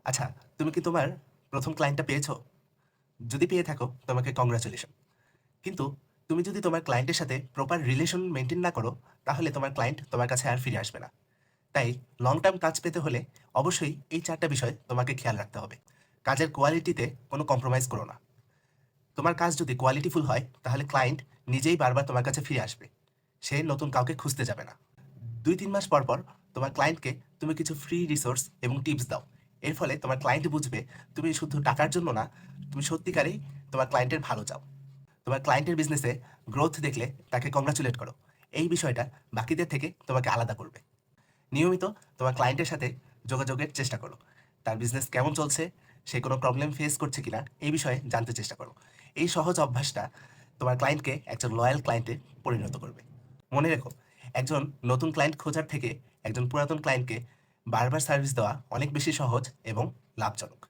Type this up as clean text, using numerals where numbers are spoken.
আচ্ছা, তুমি কি তোমার ১ম ক্লায়েন্টটা পেয়েছো? যদি পেয়ে থাকো, তোমাকে কংগ্রাচুলেশন। কিন্তু তুমি যদি তোমার ক্লায়েন্টের সাথে প্রপার রিলেশন মেইনটেইন না করো, তাহলে তোমার ক্লায়েন্ট তোমার কাছে আর ফিরে আসবে না। তাই লং টার্ম কাজ পেতে হলে অবশ্যই এই ৪ টা বিষয় তোমাকে খেয়াল রাখতে হবে। কাজের কোয়ালিটিতে কোনো কম্প্রোমাইজ করো না। তোমার কাজ যদি কোয়ালিটিফুল হয়, তাহলে ক্লায়েন্ট নিজেই বারবার তোমার কাছে ফিরে আসবে। সে নতুন কাউকে খুঁজতে যাবে না। ২-৩ মাস পর, পর তোমার ক্লায়েন্টকে তুমি কিছু ফ্রি রিসোর্স এবং টিপস দাও। এর ফলে তোমার ক্লায়েন্ট বুঝবে তুমি শুধু টাকার জন্য না, তুমি সত্যিকারেই তোমার ক্লায়েন্টের ভালো চাও। তোমার ক্লায়েন্টের বিজনেসে গ্রোথ দেখলে তাকে কংগ্রাচুলেট করো। এই বিষয়টা বাকিদের থেকে তোমাকে আলাদা করবে। নিয়মিত তোমার ক্লায়েন্টের সাথে যোগাযোগের চেষ্টা করো। তার বিজনেস কেমন চলছে, সে কোনো প্রবলেম ফেস করছে কিনা এই বিষয়ে জানতে চেষ্টা করো। এই সহজ অভ্যাসটা তোমার ক্লায়েন্টকে একজন লয়াল ক্লায়েন্টে পরিণত করবে। মনে রেখো, একজন নতুন ক্লায়েন্ট খোঁজার থেকে একজন পুরাতন ক্লায়েন্টকে বারবার সার্ভিস দেওয়া অনেক বেশি সহজ এবং লাভজনক।